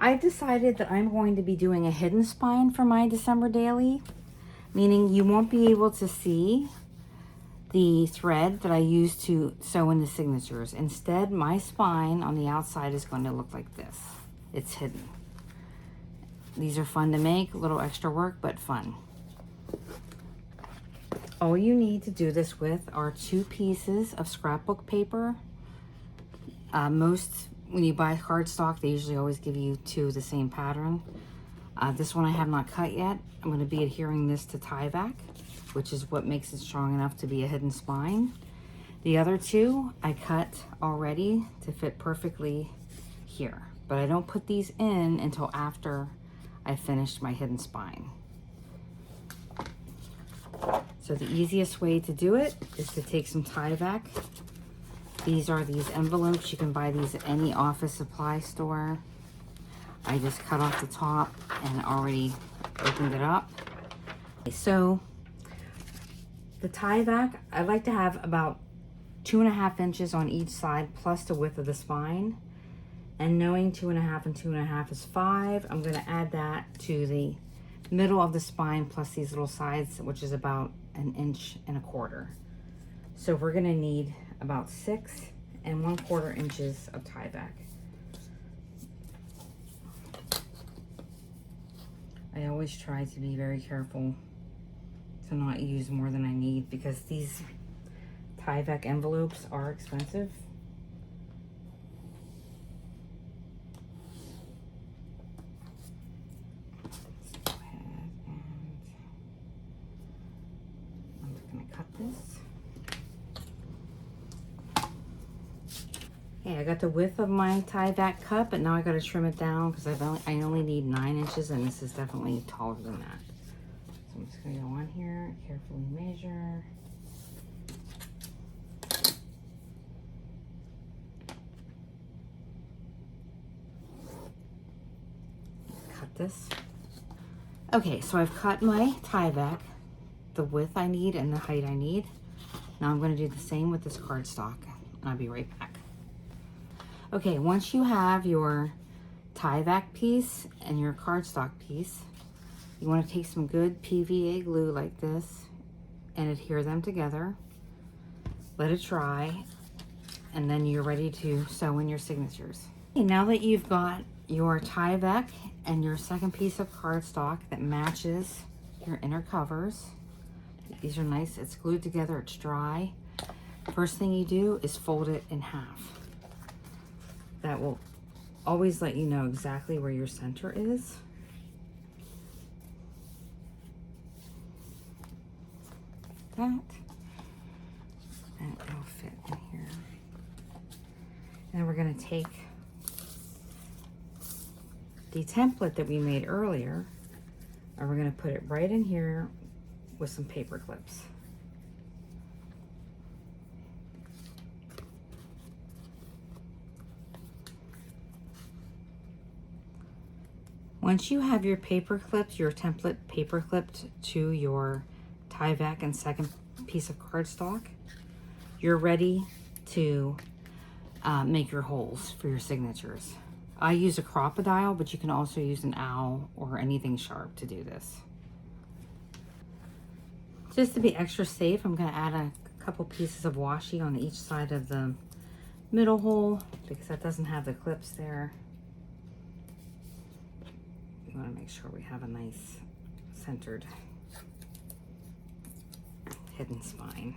I've decided that I'm going to be doing a hidden spine for my December daily, meaning you won't be able to see the thread that I use to sew in the signatures. Instead, my spine on the outside is going to look like this. It's hidden. These are fun to make, a little extra work, but fun. All you need to do this with are 2 pieces of scrapbook paper. When you buy cardstock, they usually always give you 2 of the same pattern. This one I have not cut yet. I'm going to be adhering this to Tyvek, which is what makes it strong enough to be a hidden spine. The other 2 I cut already to fit perfectly here, but I don't put these in until after I finished my hidden spine. So the easiest way to do it is to take some Tyvek. These are these envelopes. You can buy these at any office supply store. I just cut off the top and already opened it up. So the Tyvek, I like to have about 2.5 inches on each side plus the width of the spine. And knowing 2.5 and 2.5 is 5, I'm going to add that to the middle of the spine plus these little sides, which is about 1.25 inches. So we're going to need about 6 1/4 inches of Tyvek. I always try to be very careful to not use more than I need because these Tyvek envelopes are expensive. Let's go ahead and I'm just going to cut this. Okay, I got the width of my Tyvek cut, but now I got to trim it down because I only need 9 inches, and this is definitely taller than that. So I'm just going to go on here, carefully measure. Cut this. Okay, so I've cut my Tyvek, the width I need and the height I need. Now I'm going to do the same with this cardstock, and I'll be right back. Okay, once you have your Tyvek piece and your cardstock piece, you want to take some good PVA glue like this and adhere them together. Let it dry, and then you're ready to sew in your signatures. Okay, now that you've got your Tyvek and your second piece of cardstock that matches your inner covers, these are nice, it's glued together, it's dry. First thing you do is fold it in half. That will always let you know exactly where your center is. That will fit in here. And we're going to take the template that we made earlier, and we're going to put it right in here with some paper clips. Once you have your paper clipped, your template paper clipped to your Tyvek and second piece of cardstock, you're ready to make your holes for your signatures. I use a crocodile, but you can also use an owl or anything sharp to do this. Just to be extra safe, I'm going to add a couple pieces of washi on each side of the middle hole because that doesn't have the clips there. We want to make sure we have a nice centered hidden spine.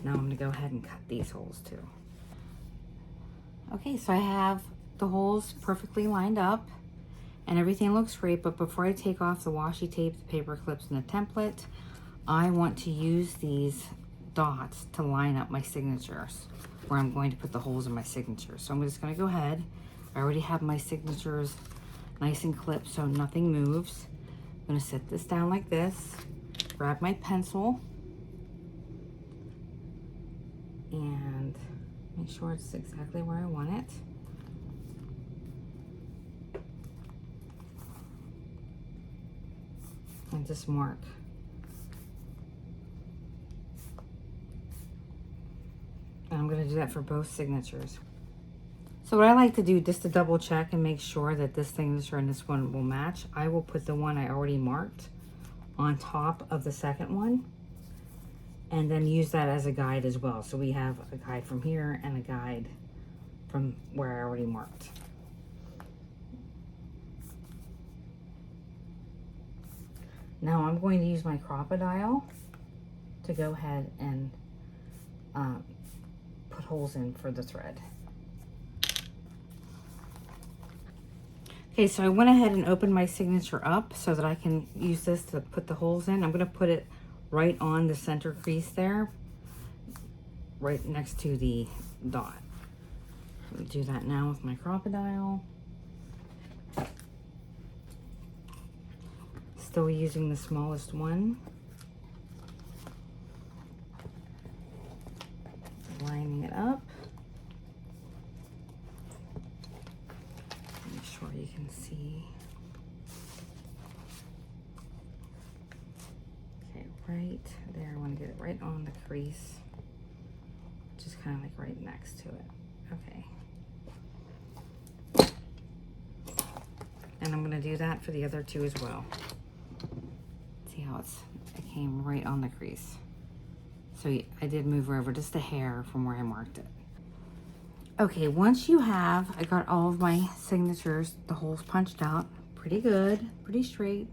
Now I'm going to go ahead and cut these holes too. Okay, so I have the holes perfectly lined up and everything looks great, but before I take off the washi tape, the paper clips, and the template, I want to use these dots to line up my signatures where I'm going to put the holes in my signatures. So I'm just going to go ahead. I already have my signatures nice and clipped so nothing moves. I'm going to set this down like this, grab my pencil, and make sure it's exactly where I want it. And just mark. And I'm going going to do that for both signatures. So what I like to do, just to double check and make sure that this signature and this one will match, I will put the one I already marked on top of the second one, and then use that as a guide as well. So we have a guide from here and a guide from where I already marked. Now I'm going to use my Crop-A-Dile to go ahead and put holes in for the thread. Okay, so I went ahead and opened my signature up so that I can use this to put the holes in. I'm going to put it right on the center crease there, right next to the dot. I'm going to do that now with my Crop-A-Dile. Still using the smallest one. Lining it up. Make sure you can see. Okay, right there. I want to get it right on the crease. Just kind of like right next to it. Okay. And I'm going to do that for the other two as well. See how it came right on the crease. So I did move her over just a hair from where I marked it. Okay, once you have, I got all of my signatures, the holes punched out, pretty good, pretty straight.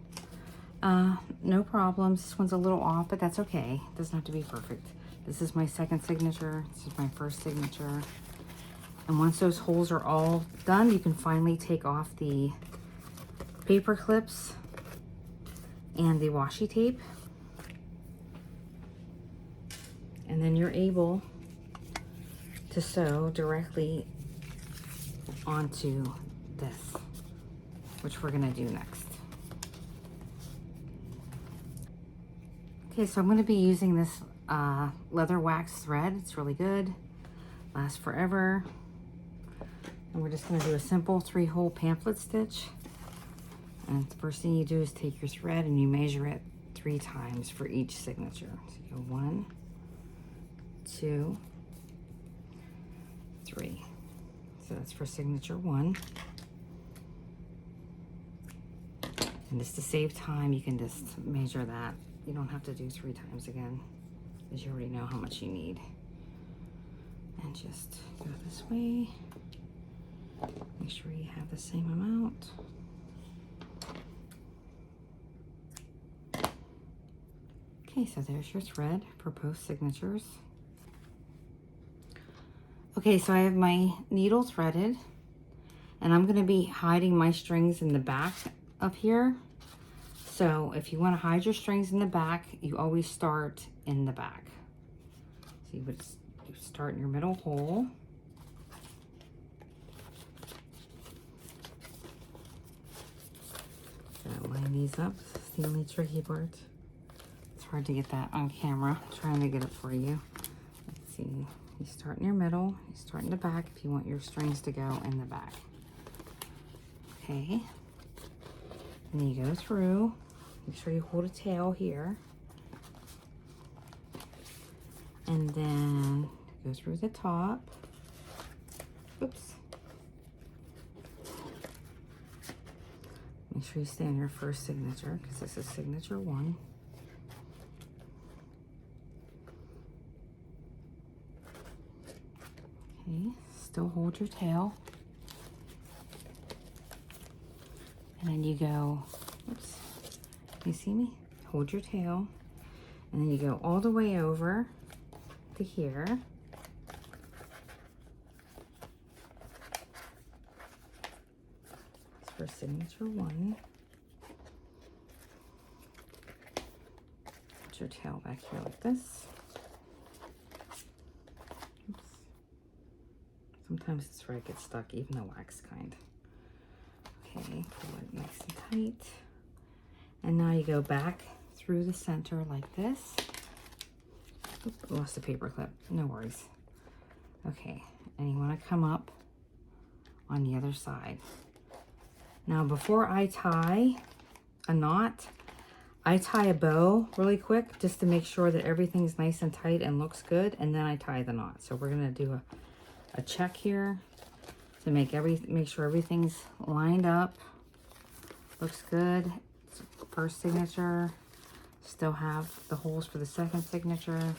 No problems. This one's a little off, but that's okay. It doesn't have to be perfect. This is my second signature. This is my first signature. And once those holes are all done, you can finally take off the paper clips and the washi tape. And then you're able to sew directly onto this, which we're gonna do next. Okay, so I'm gonna be using this leather wax thread. It's really good, lasts forever. And we're just gonna do a simple 3-hole pamphlet stitch. And the first thing you do is take your thread and you measure it 3 times for each signature. So you go 1, 2, 3. So that's for signature 1. And just to save time, you can just measure that. You don't have to do 3 times again, because you already know how much you need. And just go this way. Make sure you have the same amount. Okay, so there's your thread for both signatures. Okay, so I have my needle threaded, and I'm gonna be hiding my strings in the back up here. So if you wanna hide your strings in the back, you always start in the back. So you would start in your middle hole. So line these up. This is the only tricky part. It's hard to get that on camera. I'm trying to get it for you. Let's see. You start in your middle, you start in the back if you want your strings to go in the back. Okay. And then you go through. Make sure you hold a tail here. And then go through the top. Oops. Make sure you stay on your first signature, because this is signature 1. Okay, still hold your tail. And then you go, oops, you see me? Hold your tail. And then you go all the way over to here. It's for signature 1. Put your tail back here like this. Oops. Sometimes this thread gets stuck, even the wax kind. Okay, pull it nice and tight. And now you go back through the center like this. Oop, lost a paper clip, no worries. Okay, and you want to come up on the other side. Now before I tie a knot, I tie a bow really quick just to make sure that everything's nice and tight and looks good, and then I tie the knot. So we're gonna do a check here to make sure everything's lined up. Looks good. First signature. Still have the holes for the second signature.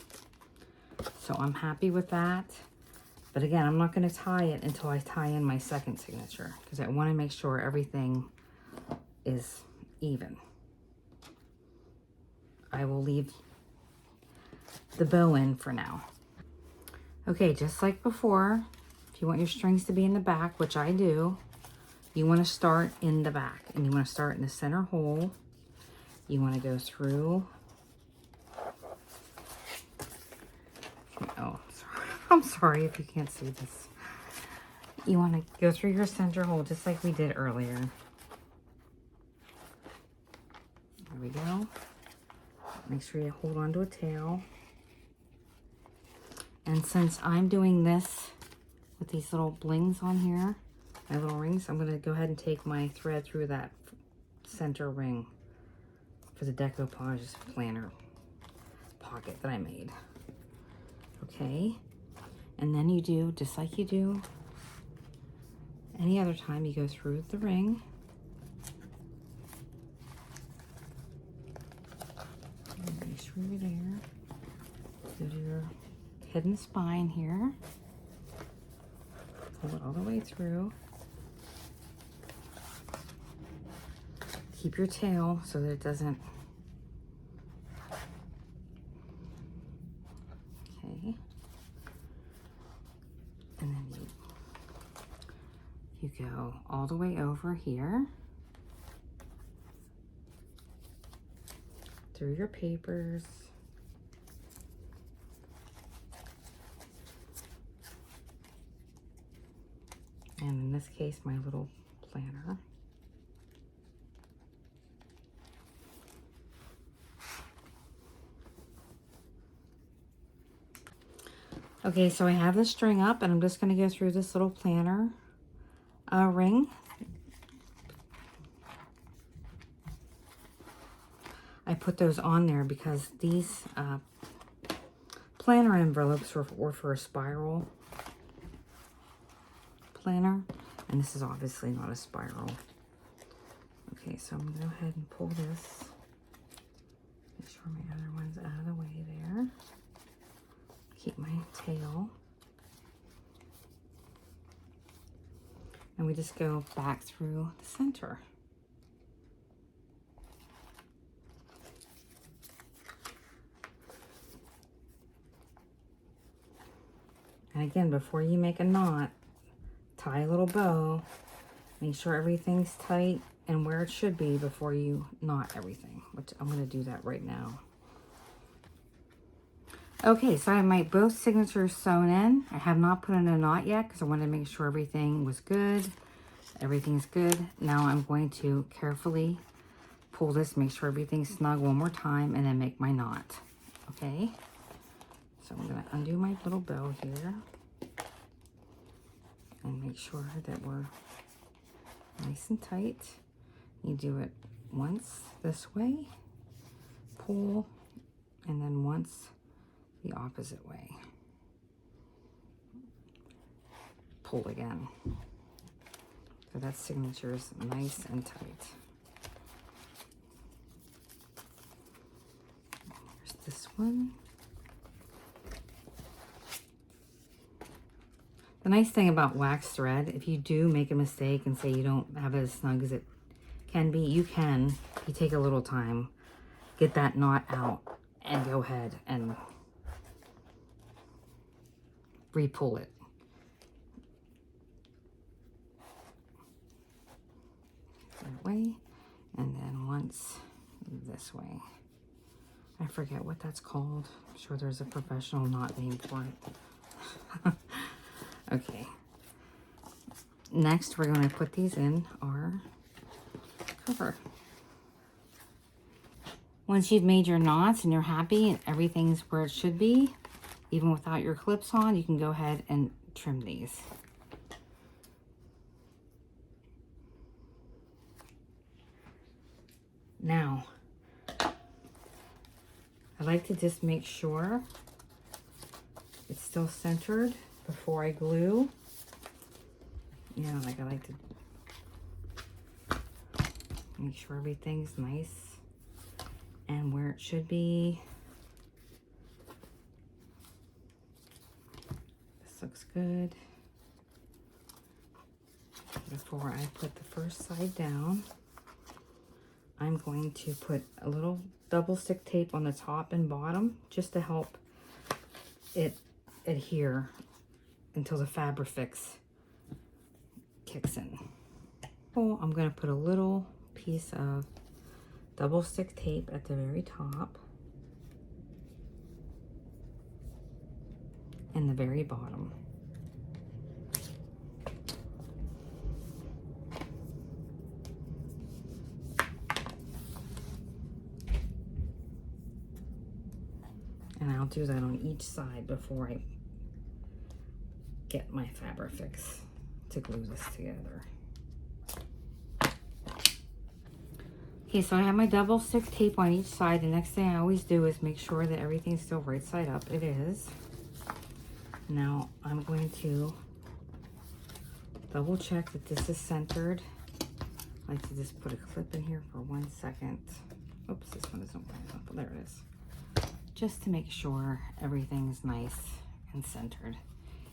So I'm happy with that. But again, I'm not going to tie it until I tie in my second signature because I want to make sure everything is even. I will leave the bow in for now. Okay, just like before, if you want your strings to be in the back, which I do, you want to start in the back and you want to start in the center hole. You want to go through. Oh, sorry. I'm sorry if you can't see this. You want to go through your center hole just like we did earlier. There we go. Make sure you hold on to a tail. And since I'm doing this with these little blings on here, my little rings, I'm going to go ahead and take my thread through that center ring for the decoupage planner pocket that I made. Okay, and then you do just like you do any other time. You go through the ring, make sure you're there. Go to your hidden spine here, pull it all the way through. Keep your tail so that it doesn't. Okay. And then you go all the way over here through your papers. And in this case, my little planner. Okay, so I have the string up and I'm just going to go through this little planner ring. I put those on there because these planner envelopes were for a spiral planner, and this is obviously not a spiral. Okay, so I'm going to go ahead and pull this. Make sure my other one's out of the way there. Keep my tail. And we just go back through the center. And again, before you make a knot, tie a little bow. Make sure everything's tight and where it should be before you knot everything, which I'm going to do that right now. Okay, so I have my both signatures sewn in. I have not put in a knot yet because I wanted to make sure everything was good. Everything's good. Now I'm going to carefully pull this, make sure everything's snug one more time, and then make my knot. Okay, so I'm going to undo my little bow here and make sure that we're nice and tight. You do it once this way, pull, and then once the opposite way. Pull again. So that signature is nice and tight. Here's this one. The nice thing about wax thread, if you do make a mistake and say you don't have it as snug as it can be, you take a little time, get that knot out and go ahead and re-pull it. That way, and then once this way. I forget what that's called. I'm sure there's a professional knot name for it. Okay. Next, we're going to put these in our cover. Once you've made your knots and you're happy and everything's where it should be, even without your clips on, you can go ahead and trim these. Now, I like to just make sure it's still centered before I glue. You know, like I like to make sure everything's nice and where it should be. This looks good. Before I put the first side down, I'm going to put a little double stick tape on the top and bottom just to help it adhere until the Fabrifix kicks in. Oh, I'm going to put a little piece of double stick tape at the very top and the very bottom. And I'll do that on each side before I get my Fabrifix to glue this together. Okay, so I have my double stick tape on each side. The next thing I always do is make sure that everything's still right side up. It is. Now I'm going to double check that this is centered. I like to just put a clip in here for 1 second. Oops, this one isn't right enough, but there it is. Just to make sure everything's nice and centered.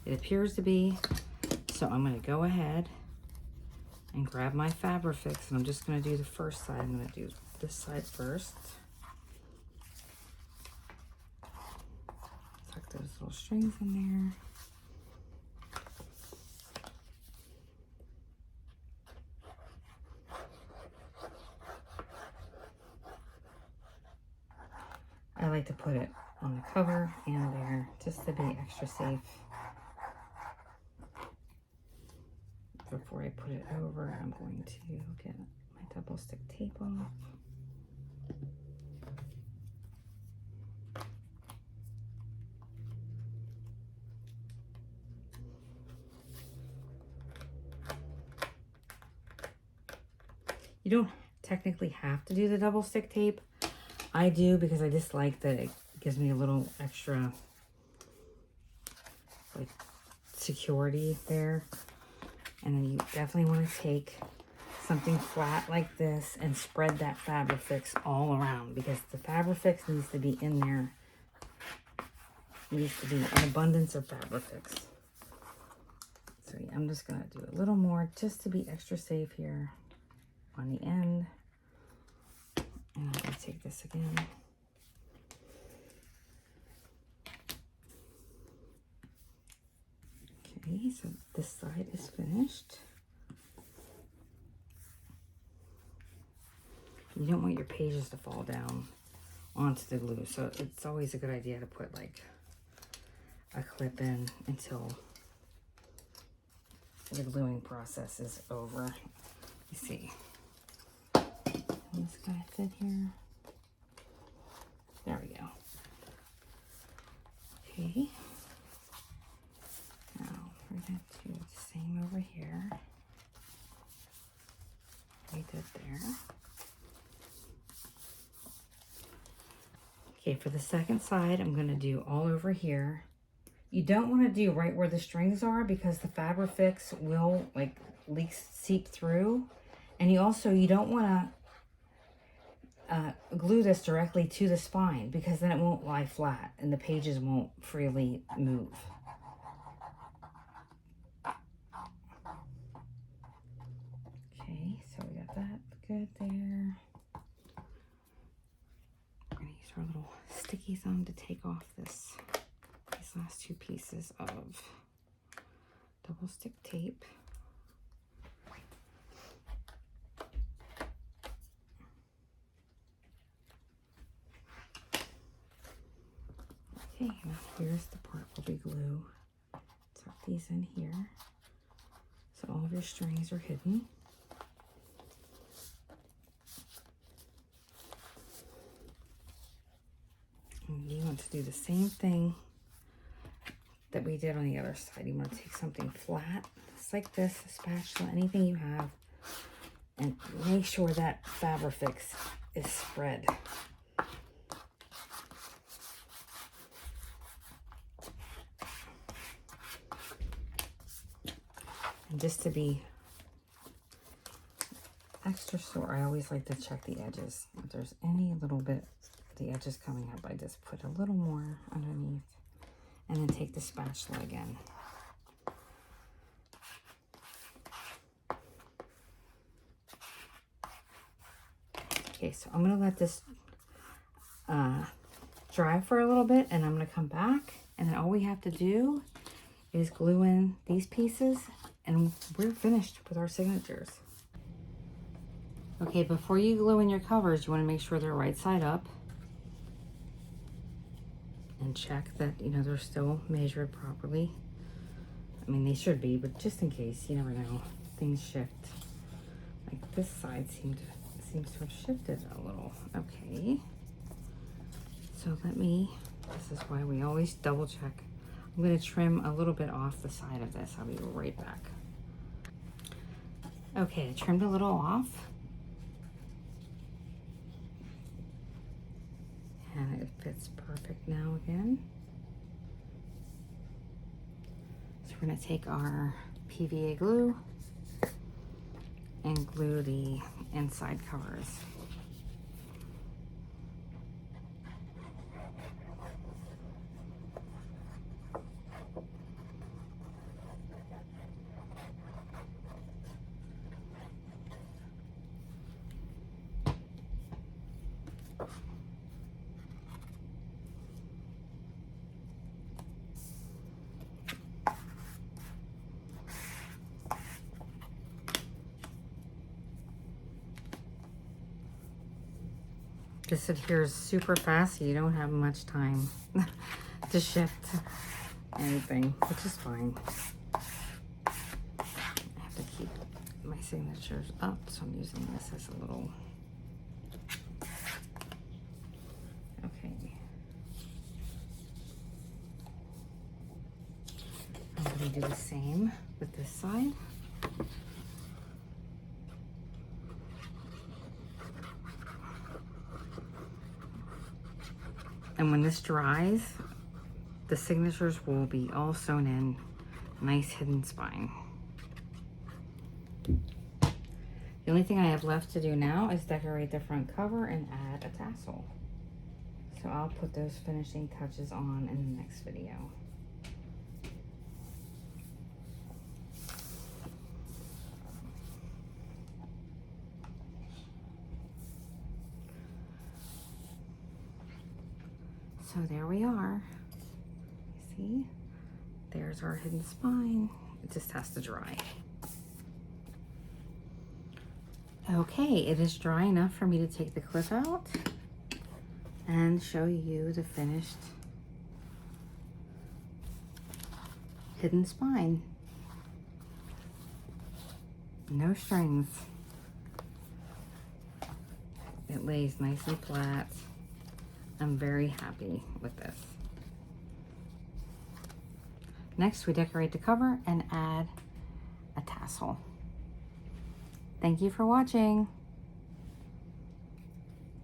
It appears to be, so I'm going to go ahead and grab my Fabrifix, and I'm just going to do the first side. I'm going to do this side first. Tuck those little strings in there. I like to put it on the cover and there just to be extra safe. Before I put it over, I'm going to get my double stick tape off. You don't technically have to do the double stick tape. I do because I just like that it gives me a little extra like security there. And then you definitely want to take something flat like this and spread that Fabrifix all around, because the Fabrifix needs to be in there. Needs to be an abundance of Fabrifix. So yeah, I'm just going to do a little more just to be extra safe here on the end. And I'm going to take this again. Okay, so this side is finished. You don't want your pages to fall down onto the glue, so it's always a good idea to put like a clip in until the gluing process is over. You see, this guy fit here. There we go. Okay. Now we're going to do the same over here. We did there. Okay, for the second side, I'm going to do all over here. You don't want to do right where the strings are because the Fabrifix will like seep through. And you don't want to glue this directly to the spine because then it won't lie flat and the pages won't freely move. Okay, so we got that good there. We're going to use our little sticky thumb to take off these last two pieces of double stick tape. Okay, now here's the part where we glue. Tuck these in here so all of your strings are hidden. And you want to do the same thing that we did on the other side. You want to take something flat, just like this, a spatula, anything you have, and make sure that Fabrifix is spread. And just to be extra sure, I always like to check the edges. If there's any little bit, the edges coming up, I just put a little more underneath. And then take the spatula again. Okay, so I'm gonna let this dry for a little bit, and I'm gonna come back, and then all we have to do is glue in these pieces, and we're finished with our signatures. Okay, before you glue in your covers, you wanna make sure they're right side up. And check that, you know, they're still measured properly. I mean, they should be, but just in case, you never know, things shift. Like this side seems to have shifted a little. Okay. So this is why we always double check. I'm gonna trim a little bit off the side of this. I'll be right back. Okay, I trimmed a little off. And it fits perfect now again. So we're gonna take our PVA glue and glue the inside covers. This adheres super fast, so you don't have much time to shift anything, which is fine. I have to keep my signatures up, so I'm using this as a little... Okay. I'm going to do the same with this side. And when this dries, the signatures will be all sewn in, nice hidden spine. The only thing I have left to do now is decorate the front cover and add a tassel. So I'll put those finishing touches on in the next video. So there we are. See? There's our hidden spine. It just has to dry. Okay, it is dry enough for me to take the clip out and show you the finished hidden spine. No strings. It lays nice and flat. I'm very happy with this. Next, we decorate the cover and add a tassel. Thank you for watching.